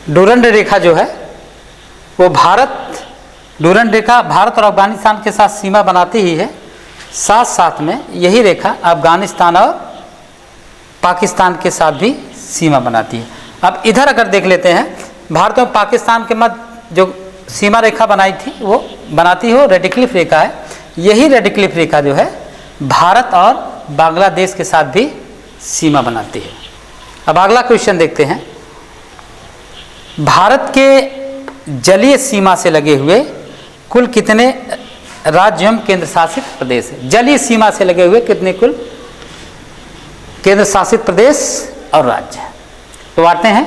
Durand रेखा जो है वो डूरंड रेखा भारत और अफगानिस्तान के साथ सीमा बनाती ही है, साथ साथ में यही रेखा अफगानिस्तान और पाकिस्तान के साथ भी सीमा बनाती है। अब इधर अगर देख लेते हैं, भारत और पाकिस्तान के मध्य जो सीमा रेखा बनाई थी वो बनाती हो रेडिक्लिफ रेखा है। यही रेडिक्लिफ रेखा जो है भारत और बांग्लादेश के साथ भी सीमा बनाती है। अब अगला क्वेश्चन देखते हैं, भारत के जलीय सीमा से लगे हुए कुल कितने राज्य एवं केंद्र शासित प्रदेश है? जलीय सीमा से लगे हुए कितने कुल केंद्र शासित प्रदेश और राज्य है? तो आते हैं,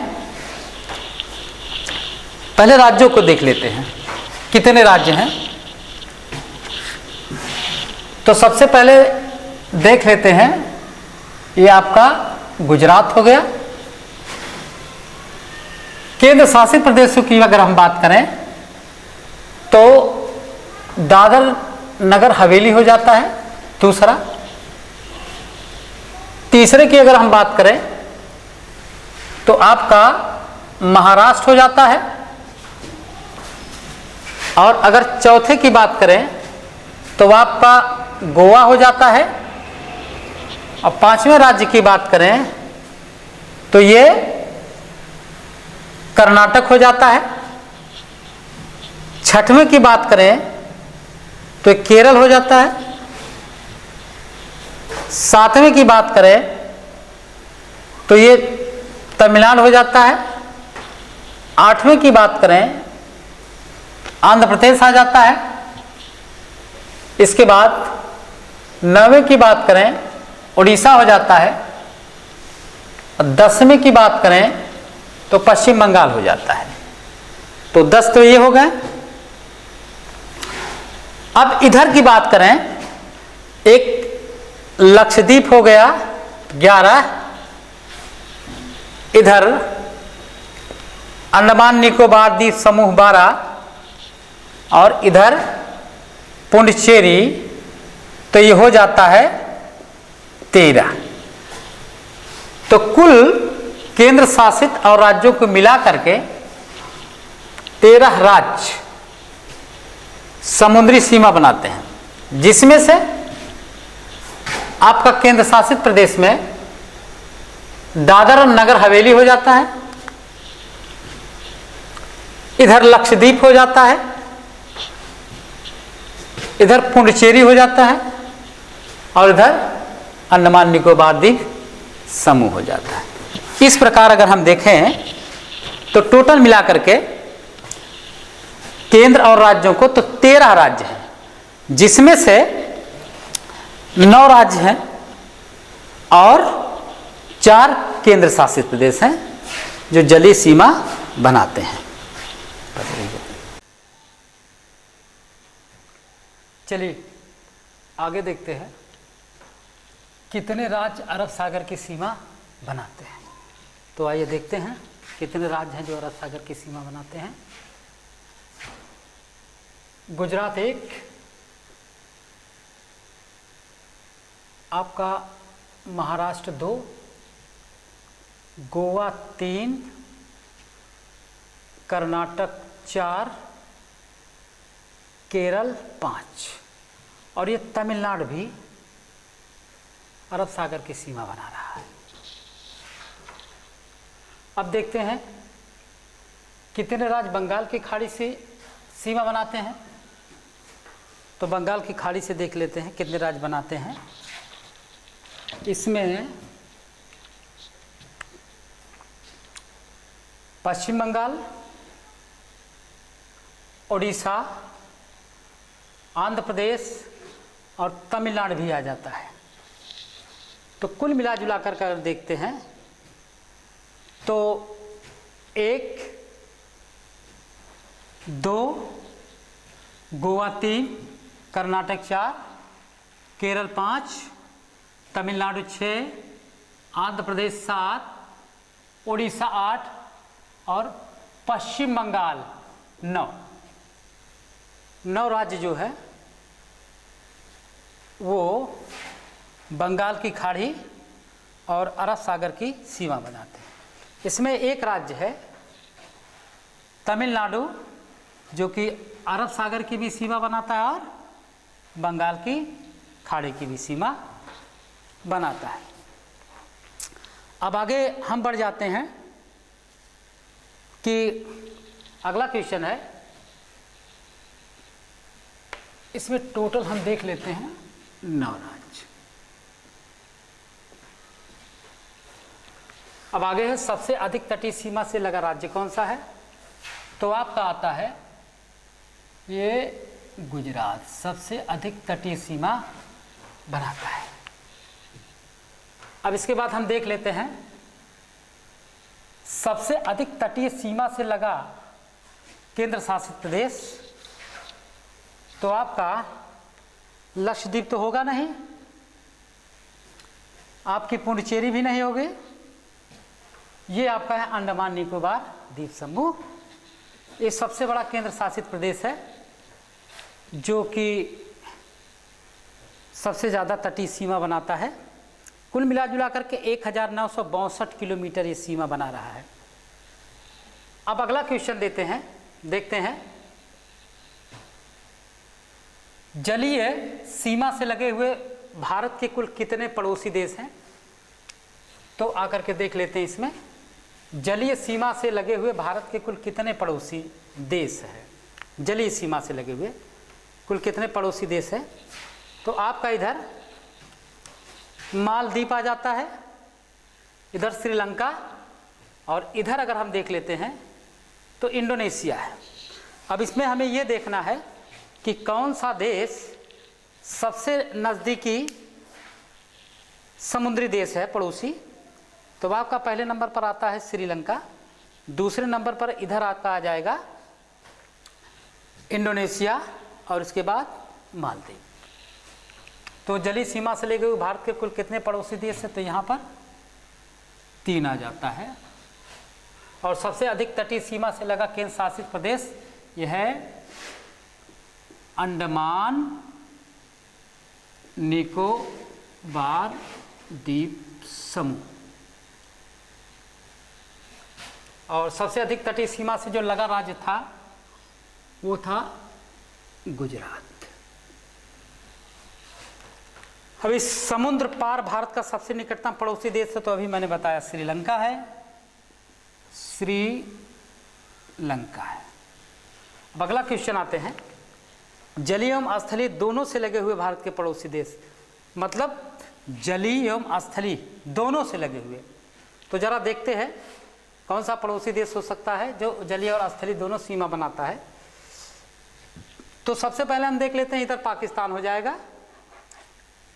पहले राज्यों को देख लेते हैं कितने राज्य हैं। तो सबसे पहले देख लेते हैं, ये आपका गुजरात हो गया। केंद्र शासित प्रदेशों की अगर हम बात करें तो दादर नगर हवेली हो जाता है दूसरा। तीसरे की अगर हम बात करें तो आपका महाराष्ट्र हो जाता है। और अगर चौथे की बात करें तो आपका गोवा हो जाता है। और पांचवें राज्य की बात करें तो ये कर्नाटक हो जाता है। छठवें की बात करें तो केरल हो जाता है। सातवें की बात करें तो ये तमिलनाडु हो जाता है। आठवें की बात करें आंध्र प्रदेश आ जाता है। इसके बाद नौवें की बात करें उड़ीसा हो जाता है। और 10वें की बात करें तो पश्चिम बंगाल हो जाता है। तो 10 तो ये हो गए। अब इधर की बात करें, एक लक्षद्वीप हो गया 11, इधर अंडमान निकोबार द्वीप समूह 12 और इधर पुडुचेरी, तो ये हो जाता है 13। तो कुल केंद्र शासित और राज्यों को मिला करके 13 राज्य समुद्री सीमा बनाते हैं, जिसमें से आपका केंद्र शासित प्रदेश में दादर और नगर हवेली हो जाता है। इधर लक्षद्वीप हो जाता है। इधर पुडुचेरी हो जाता है। और इधर अंडमान निकोबार द्वीप समूह हो जाता है। इस प्रकार अगर हम देखें तो टोटल मिलाकर के केंद्र और राज्यों को तो 13 राज्य हैं, जिसमें से 9 राज्य हैं और 4 केंद्र शासित प्रदेश हैं जो जलीय सीमा बनाते हैं। चलिए आगे देखते हैं, कितने राज्य अरब सागर की सीमा बनाते हैं। तो आइए देखते हैं कितने राज्य हैं जो अरब सागर की सीमा बनाते हैं। गुजरात 1, आपका महाराष्ट्र 2, गोवा 3, कर्नाटक 4, केरल 5 और ये तमिलनाडु भी अरब सागर की सीमा बना रहा है। अब देखते हैं कितने राज्य बंगाल की खाड़ी से सीमा बनाते हैं। तो बंगाल की खाड़ी से देख लेते हैं कितने राज्य बनाते हैं। इसमें पश्चिम बंगाल, उड़ीसा, आंध्र प्रदेश और तमिलनाडु भी आ जाता है। तो कुल मिला जुला कर अगर देखते हैं तो 1, 2, गोवा 3, कर्नाटक 4, केरल 5, तमिलनाडु 6, आंध्र प्रदेश 7, उड़ीसा 8 और पश्चिम बंगाल 9 राज्य जो है वो बंगाल की खाड़ी और अरब सागर की सीमा बनाते हैं। इसमें एक राज्य है तमिलनाडु जो कि अरब सागर की भी सीमा बनाता है और बंगाल की खाड़ी की भी सीमा बनाता है। अब आगे हम बढ़ जाते हैं कि अगला क्वेश्चन है, इसमें टोटल हम देख लेते हैं 9 राज्य। अब आगे है सबसे अधिक तटीय सीमा से लगा राज्य कौन सा है, तो आपका आता है ये गुजरात, सबसे अधिक तटीय सीमा बनाता है। अब इसके बाद हम देख लेते हैं सबसे अधिक तटीय सीमा से लगा केंद्र शासित प्रदेश, तो आपका लक्षद्वीप तो होगा नहीं, आपकी पुडुचेरी भी नहीं होगी, ये आपका है अंडमान निकोबार द्वीप समूह। ये सबसे बड़ा केंद्र शासित प्रदेश है जो कि सबसे ज़्यादा तटीय सीमा बनाता है। कुल मिला जुला करके 1962 किलोमीटर ये सीमा बना रहा है। अब अगला क्वेश्चन देखते हैं जलीय सीमा से लगे हुए भारत के कुल कितने पड़ोसी देश हैं, तो आकर के देख लेते हैं इसमें जलीय सीमा से लगे हुए भारत के कुल कितने पड़ोसी देश हैं। जलीय सीमा से लगे हुए कुल कितने पड़ोसी देश हैं, तो आपका इधर मालदीव आ जाता है, इधर श्रीलंका, और इधर अगर हम देख लेते हैं तो इंडोनेशिया है। अब इसमें हमें ये देखना है कि कौन सा देश सबसे नज़दीकी समुद्री देश है पड़ोसी, तो आपका पहले नंबर पर आता है श्रीलंका, दूसरे नंबर पर इधर आपका आ जाएगा इंडोनेशिया, और उसके बाद मालदीव। तो जलीय सीमा से लेकर भारत के कुल कितने पड़ोसी देश हैं, तो यहाँ पर 3 आ जाता है। और सबसे अधिक तटीय सीमा से लगा केंद्र शासित प्रदेश यह है अंडमान निकोबार द्वीप समूह। और सबसे अधिक तटीय सीमा से जो लगा राज्य था वो था गुजरात। अब इस समुद्र पार भारत का सबसे निकटतम पड़ोसी देश है, तो अभी मैंने बताया श्रीलंका है, श्रीलंका है। अब अगला क्वेश्चन आते हैं जलीय एवं स्थलीय दोनों से लगे हुए भारत के पड़ोसी देश, मतलब जलीय एवं स्थलीय दोनों से लगे हुए, तो जरा देखते हैं कौन सा पड़ोसी देश हो सकता है जो जलीय और स्थलीय दोनों सीमा बनाता है। तो सबसे पहले हम देख लेते हैं, इधर पाकिस्तान हो जाएगा,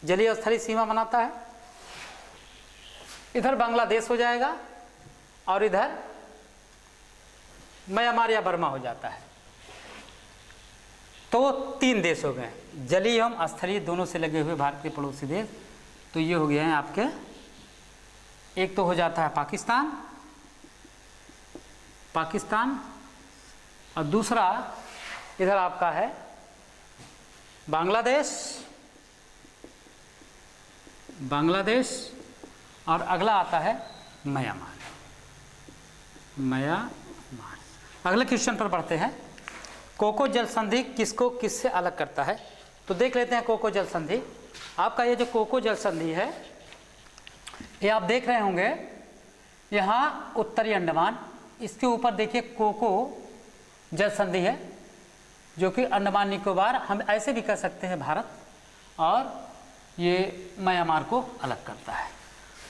जलीय और स्थलीय सीमा बनाता है, इधर बांग्लादेश हो जाएगा, और इधर म्यांमार या बर्मा हो जाता है। तो 3 देश हो गए जलीय एवं स्थलीय दोनों से लगे हुए भारत के पड़ोसी देश। तो ये हो गए हैं आपके, एक तो हो जाता है पाकिस्तान, और दूसरा इधर आपका है बांग्लादेश, और अगला आता है म्यांमार। अगले क्वेश्चन पर बढ़ते हैं, कोको जल संधि किसको किससे अलग करता है, तो देख लेते हैं कोको जल संधि। आपका ये जो कोको जल संधि है ये आप देख रहे होंगे यहाँ उत्तरी अंडमान, इसके ऊपर देखिए कोको जल संधि है जो कि अंडमान निकोबार, हम ऐसे भी कह सकते हैं भारत, और ये म्यांमार को अलग करता है।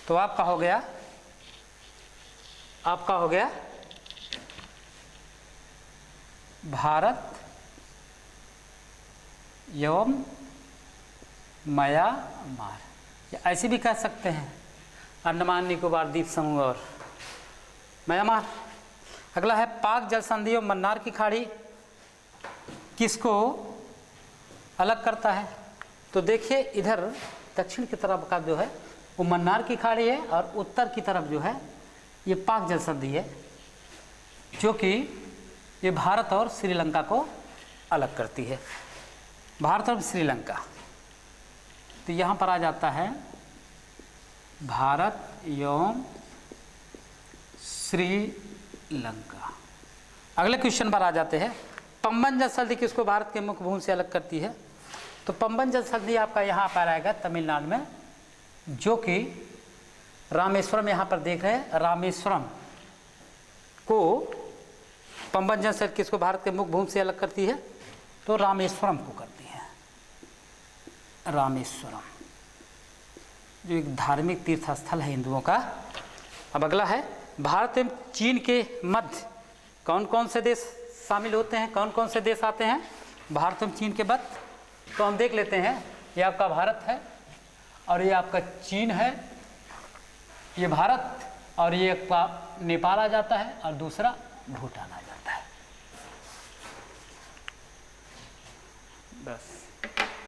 तो आपका हो गया भारत एवं म्यांमार, या ऐसे भी कह सकते हैं अंडमान निकोबार द्वीप समूह और म्यांमार। अगला है पाक जल संधि और मन्नार की खाड़ी किसको अलग करता है, तो देखिए इधर दक्षिण की तरफ का जो है वो मन्नार की खाड़ी है, और उत्तर की तरफ जो है ये पाक जल संधि है जो कि ये भारत और श्रीलंका को अलग करती है। भारत और श्रीलंका, तो यहाँ पर आ जाता है भारत एवं श्रीलंका। अगले क्वेश्चन पर आ जाते हैं। पंबन जल संधि किसको भारत के मुख्य भूमि से अलग करती है? तो पंबन जल संधि आपका यहाँ पर आएगा तमिलनाडु में, जो कि रामेश्वरम, यहाँ पर देख रहे हैं रामेश्वरम को पंबन जल संधि किसको भारत के मुख्य भूमि से अलग करती है? तो रामेश्वरम को करती है, रामेश्वरम, जो एक धार्मिक तीर्थ स्थल है हिंदुओं का। अब अगला है, भारत एवं चीन के मध्य कौन कौन से देश शामिल होते हैं, कौन कौन से देश आते हैं भारत एवं चीन के मध्य? तो हम देख लेते हैं, ये आपका भारत है और ये आपका चीन है, ये भारत और ये आपका नेपाल आ जाता है और दूसरा भूटान आ जाता है। बस